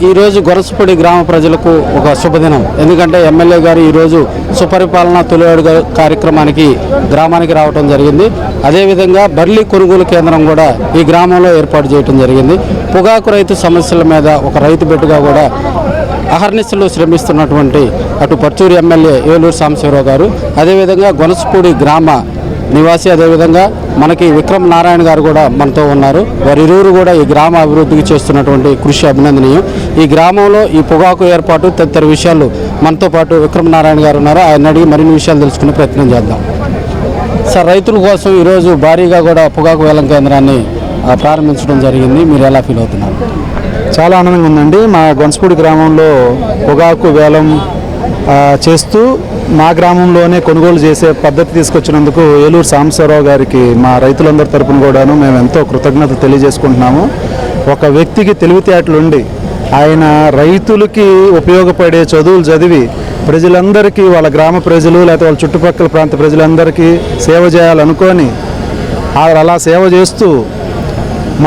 ఈరోజు గొరసపూడి గ్రామ ప్రజలకు ఒక శుభదినం. ఎందుకంటే ఎమ్మెల్యే గారు ఈరోజు సుపరిపాలన తొలి అడుగు కార్యక్రమానికి గ్రామానికి రావడం జరిగింది. అదేవిధంగా బర్లీ కొనుగోలు కేంద్రం కూడా ఈ గ్రామంలో ఏర్పాటు చేయడం జరిగింది. పొగాకు రైతు సమస్యల మీద ఒక రైతు బిడ్డగా కూడా అహర్నిశలు శ్రమిస్తున్నటువంటి అటు పర్చూరు ఎమ్మెల్యే ఏలూరు సాంబశివరావు గారు, అదేవిధంగా గొనసపూడి గ్రామ నివాసి, అదేవిధంగా మనకి విక్రమ్ నారాయణ గారు కూడా మనతో ఉన్నారు. వారిరువురు కూడా ఈ గ్రామ అభివృద్ధికి చేస్తున్నటువంటి కృషి అభినందనీయం. ఈ గ్రామంలో ఈ పొగాకు ఏర్పాటు తదితర విషయాలు మనతో పాటు విక్రమ్ నారాయణ గారు ఉన్నారు. ఆయన అడిగి మరిన్ని విషయాలు తెలుసుకునే ప్రయత్నం చేద్దాం. సార్, రైతుల కోసం ఈరోజు భారీగా కూడా పొగాకు వేలం కేంద్రాన్ని ప్రారంభించడం జరిగింది. మీరు ఎలా ఫీల్ అవుతున్నారు? చాలా ఆనందంగా ఉందండి. మా గొనసపూడి గ్రామంలో పొగాకు వేలం చేస్తూ మా గ్రామంలోనే కొనుగోలు చేసే పద్ధతి తీసుకొచ్చినందుకు ఏలూరు సాంబశివరావు గారికి మా రైతులందరి తరపున కూడాను మేము ఎంతో కృతజ్ఞత తెలియజేసుకుంటున్నాము. ఒక వ్యక్తికి తెలివితేటలుండి ఆయన రైతులకి ఉపయోగపడే చదువులు చదివి ప్రజలందరికీ, వాళ్ళ గ్రామ ప్రజలు లేకపోతే వాళ్ళ చుట్టుపక్కల ప్రాంత ప్రజలందరికీ సేవ చేయాలనుకొని అలా సేవ చేస్తూ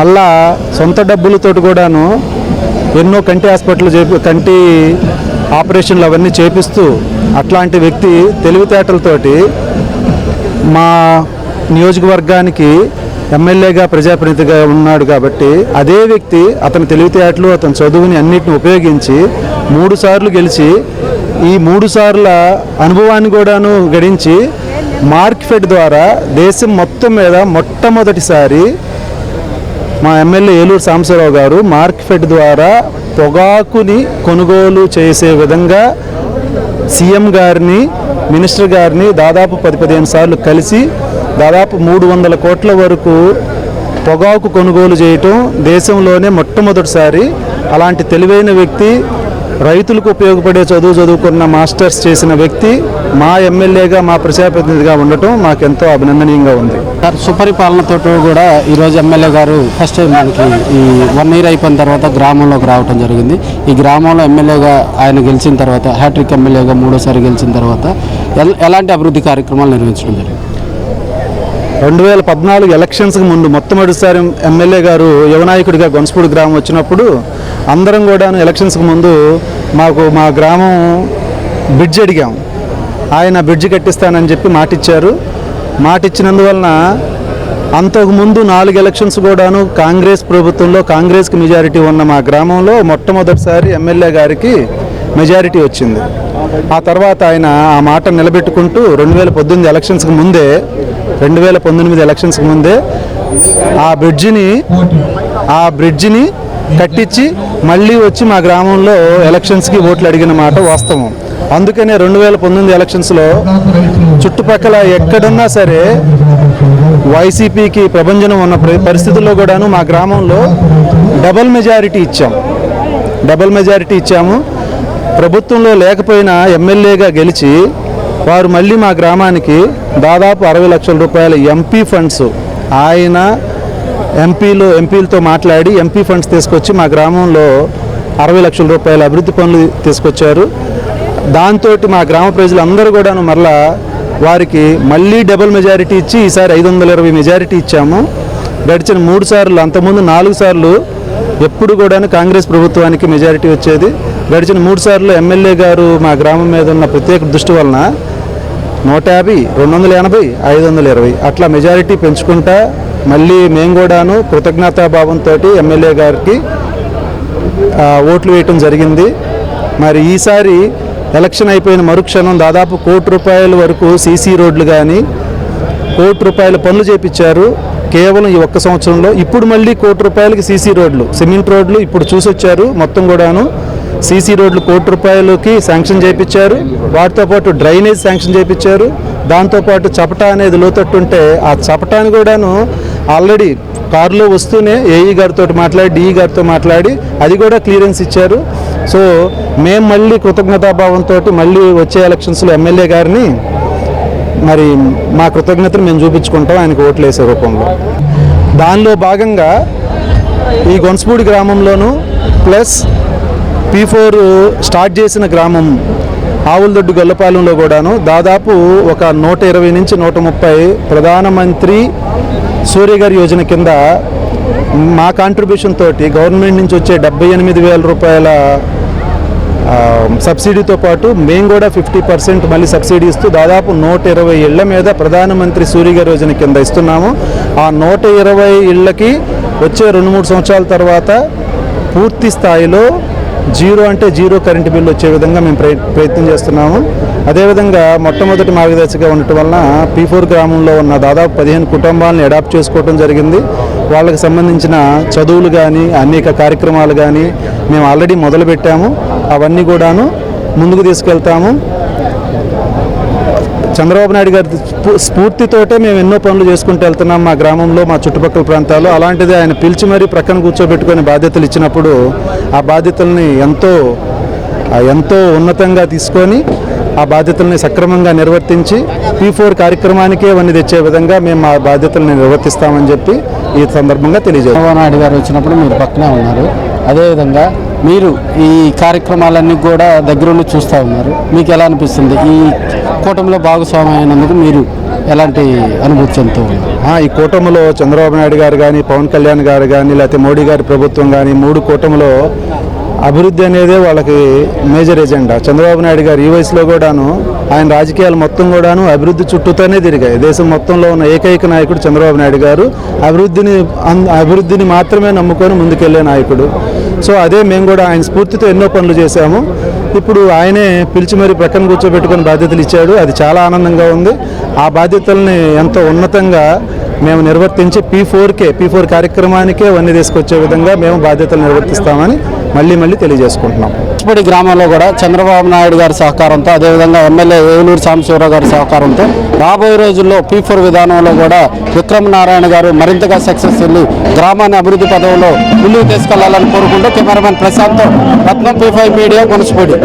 మళ్ళా సొంత డబ్బులతో కూడాను ఎన్నో కంటి ఆపరేషన్లు అవన్నీ చేపిస్తూ అట్లాంటి వ్యక్తి తెలివితేటలతోటి మా నియోజకవర్గానికి ఎమ్మెల్యేగా ప్రజాప్రతినిధిగా ఉన్నాడు. కాబట్టి అదే వ్యక్తి అతని తెలివితేటలు, అతని చదువుని అన్నిటిని ఉపయోగించి 3 సార్లు గెలిచి ఈ 3 సార్ల అనుభవాన్ని కూడాను గడించి మార్కెట్ ద్వారా దేశం మొత్తం మీద మొట్టమొదటిసారి మా ఎమ్మెల్యే ఏలూరు సాంబశివరావు గారు మార్కెట్ ద్వారా పొగాకుని కొనుగోలు చేసే విధంగా సీఎం గారిని, మినిస్టర్ గారిని దాదాపు 10-15 సార్లు కలిసి దాదాపు 300 కోట్ల వరకు పొగాకు కొనుగోలు చేయటం దేశంలోనే మొట్టమొదటిసారి. అలాంటి తెలివైన వ్యక్తి, రైతులకు ఉపయోగపడే చదువుకున్న మాస్టర్స్ చేసిన వ్యక్తి మా ఎమ్మెల్యేగా, మా ప్రజాప్రతినిధిగా ఉండటం మాకెంతో అభినందనీయంగా ఉంది. సుపరిపాలనతో కూడా ఈరోజు ఎమ్మెల్యే గారు ఫస్ట్ టైం మనకి ఈ 1 ఇయర్ అయిపోయిన తర్వాత గ్రామంలోకి రావడం జరిగింది. ఈ గ్రామంలో ఎమ్మెల్యేగా ఆయన గెలిచిన తర్వాత, హ్యాట్రిక్ ఎమ్మెల్యేగా 3వ సారి గెలిచిన తర్వాత ఎలాంటి అభివృద్ధి కార్యక్రమాలు నిర్వహించడం జరిగింది? 2014 ఎలక్షన్స్కి ముందు మొట్టమొదటిసారి ఎమ్మెల్యే గారు యువనాయకుడిగా గొనసపూడి గ్రామం వచ్చినప్పుడు అందరం కూడా ఎలక్షన్స్కి ముందు మా గ్రామం బ్రిడ్జ్ అడిగాం. ఆయన బ్రిడ్జ్ కట్టిస్తానని చెప్పి మాటిచ్చారు. మాటిచ్చినందువలన అంతకుముందు 4 ఎలక్షన్స్ కూడాను కాంగ్రెస్ ప్రభుత్వంలో కాంగ్రెస్కి మెజారిటీ ఉన్న మా గ్రామంలో మొట్టమొదటిసారి ఎమ్మెల్యే గారికి మెజారిటీ వచ్చింది. ఆ తర్వాత ఆయన ఆ మాట నిలబెట్టుకుంటూ 2019 ఎలక్షన్స్కి ముందే ఆ బ్రిడ్జిని కట్టించి మళ్ళీ వచ్చి మా గ్రామంలో ఎలక్షన్స్కి ఓట్లు అడిగిన మాట వాస్తవం. అందుకనే 2019 ఎలక్షన్స్లో చుట్టుపక్కల ఎక్కడున్నా సరే వైసీపీకి ప్రభంజనం ఉన్న పరిస్థితుల్లో కూడాను మా గ్రామంలో డబల్ మెజారిటీ ఇచ్చాము. ప్రభుత్వంలో లేకపోయినా ఎమ్మెల్యేగా గెలిచి వారు మళ్ళీ మా గ్రామానికి దాదాపు 60 లక్షల రూపాయల ఎంపీ ఫండ్స్, ఆయన ఎంపీలతో మాట్లాడి ఎంపీ ఫండ్స్ తీసుకొచ్చి మా గ్రామంలో 60 లక్షల రూపాయల అభివృద్ధి పనులు తీసుకొచ్చారు. దాంతో మా గ్రామ ప్రజలందరూ కూడాను మరలా వారికి మళ్ళీ డబుల్ మెజారిటీ ఇచ్చి ఈసారి 520 మెజారిటీ ఇచ్చాము. గడిచిన 3 సార్లు, అంతకుముందు 4 సార్లు ఎప్పుడు కూడాను కాంగ్రెస్ ప్రభుత్వానికి మెజారిటీ వచ్చేది. గడిచిన 3 సార్లు ఎమ్మెల్యే గారు మా గ్రామం మీద ఉన్న ప్రత్యేక దృష్టి వలన 150, 280, 520 అట్లా మెజారిటీ పెంచుకుంటా మళ్ళీ మేము కూడాను కృతజ్ఞతాభావంతో ఎమ్మెల్యే గారికి ఓట్లు వేయటం జరిగింది. మరి ఈసారి ఎలక్షన్ అయిపోయిన మరుక్షణం దాదాపు ₹1 కోటి వరకు సీసీ రోడ్లు కానీ ₹1 కోటి పనులు చేపించారు కేవలం ఈ 1 సంవత్సరంలో. ఇప్పుడు మళ్ళీ ₹1 కోటికి సీసీ రోడ్లు, సిమెంట్ రోడ్లు ఇప్పుడు చూసొచ్చారు. మొత్తం కూడాను సీసీ రోడ్లు ₹1 కోటికి శాంక్షన్ చేయించారు. వాటితో పాటు డ్రైనేజ్ శాంక్షన్ చేయించారు. దాంతోపాటు చపటా అనేది లోతట్టుంటే ఆ చపటాన్ని కూడాను ఆల్రెడీ కారులో వస్తూనే ఏఈ గారితో మాట్లాడి, డిఈ గారితో మాట్లాడి అది కూడా క్లియరెన్స్ ఇచ్చారు. సో మేము మళ్ళీ కృతజ్ఞతాభావంతో మళ్ళీ వచ్చే ఎలక్షన్స్లో ఎమ్మెల్యే గారిని మరి మా కృతజ్ఞతను మేము చూపించుకుంటాం ఆయనకు ఓట్లు వేసే రూపంలో. దానిలో భాగంగా ఈ గొనసపూడి గ్రామంలోను ప్లస్ P4 స్టార్ట్ చేసిన గ్రామం ఆవులదొడ్డు గొల్లపాలెంలో కూడాను దాదాపు ఒక 120 నుంచి 130 ప్రధానమంత్రి సూర్యగారి యోజన కింద మా కాంట్రిబ్యూషన్ తోటి గవర్నమెంట్ నుంచి వచ్చే 78,000 రూపాయల సబ్సిడీతో పాటు మేము కూడా 50% మళ్ళీ సబ్సిడీ ఇస్తూ దాదాపు 120 ఇళ్ల మీద ప్రధానమంత్రి సూర్యఘర్ యోజన కింద ఇస్తున్నాము. ఆ 120 ఇళ్లకి వచ్చే 2-3 సంవత్సరాల తర్వాత పూర్తి స్థాయిలో జీరో కరెంటు బిల్లు వచ్చే విధంగా మేము ప్రయత్నం చేస్తున్నాము. అదేవిధంగా మొట్టమొదటి మార్గదర్శిగా ఉండటం వలన P4 గ్రామంలో ఉన్న దాదాపు 15 కుటుంబాలను అడాప్ట్ చేసుకోవడం జరిగింది. వాళ్ళకి సంబంధించిన చదువులు కానీ అనేక కార్యక్రమాలు కానీ మేము ఆల్రెడీ మొదలుపెట్టాము. అవన్నీ కూడాను ముందుకు తీసుకెళ్తాము. చంద్రబాబు నాయుడు గారి స్ఫూర్తితోటే మేము ఎన్నో పనులు చేసుకుంటూ వెళ్తున్నాం మా గ్రామంలో, మా చుట్టుపక్కల ప్రాంతాల్లో. అలాంటిది ఆయన పిలిచి మరీ ప్రక్కన కూర్చోబెట్టుకొని బాధ్యతలు ఇచ్చినప్పుడు ఆ బాధ్యతల్ని ఎంతో ఉన్నతంగా తీసుకొని ఆ బాధ్యతల్ని సక్రమంగా నిర్వర్తించి P4 కార్యక్రమానికే అవన్నీ తెచ్చే విధంగా మేము మా బాధ్యతలను నిర్వర్తిస్తామని చెప్పి ఈ సందర్భంగా తెలియజేస్తాం. చంద్రబాబు నాయుడు గారు వచ్చినప్పుడు మీరు పక్కనే ఉన్నారు. అదేవిధంగా మీరు ఈ కార్యక్రమాలన్నీ కూడా దగ్గరుండి చూస్తూ ఉన్నారు. మీకు ఎలా అనిపిస్తుంది? ఈ కూటమిలో భాగస్వామ్యం అయినందుకు మీరు ఎలాంటి అనుభూతి చెందుతూ ఉన్నారు? ఈ కూటమిలో చంద్రబాబు నాయుడు గారు కానీ, పవన్ కళ్యాణ్ గారు కానీ, లేకపోతే మోడీ గారి ప్రభుత్వం కానీ, 3 కూటమిలో అభివృద్ధి అనేదే వాళ్ళకి మేజర్ ఎజెండా. చంద్రబాబు నాయుడు గారు ఈ వయసులో కూడాను ఆయన రాజకీయాలు మొత్తం కూడాను అభివృద్ధి చుట్టూతోనే తిరిగాయి. దేశం మొత్తంలో ఉన్న ఏకైక నాయకుడు చంద్రబాబు నాయుడు గారు. అభివృద్ధిని మాత్రమే నమ్ముకొని ముందుకెళ్లే నాయకుడు. సో అదే మేము కూడా ఆయన స్ఫూర్తితో ఎన్నో పనులు చేశాము. ఇప్పుడు ఆయనే పిలిచి మరి ప్రక్కన కూర్చోబెట్టుకొని బాధ్యతలు ఇచ్చాడు. అది చాలా ఆనందంగా ఉంది. ఆ బాధ్యతల్ని ఎంతో ఉన్నతంగా మేము నిర్వర్తించి P4 కార్యక్రమానికే అవన్నీ తీసుకొచ్చే విధంగా మేము బాధ్యతలు నిర్వర్తిస్తామని మళ్ళీ తెలియజేసుకుంటున్నాం. పుష్పడి గ్రామంలో కూడా చంద్రబాబు నాయుడు గారి సహకారంతో, అదేవిధంగా ఎమ్మెల్యే ఏలూరు సాంబశివరావు గారి సహకారంతో రాబోయే రోజుల్లో P4 విధానంలో కూడా విక్రమ్ నారాయణ గారు మరింతగా సక్సెస్ వెళ్ళి గ్రామాన్ని అభివృద్ధి పదవిలో ముందుకు తీసుకెళ్లాలని కోరుకుంటూ కెమెరామెన్ ప్రశాంత్ రత్నం P5 మీడియా కొనసుపడి.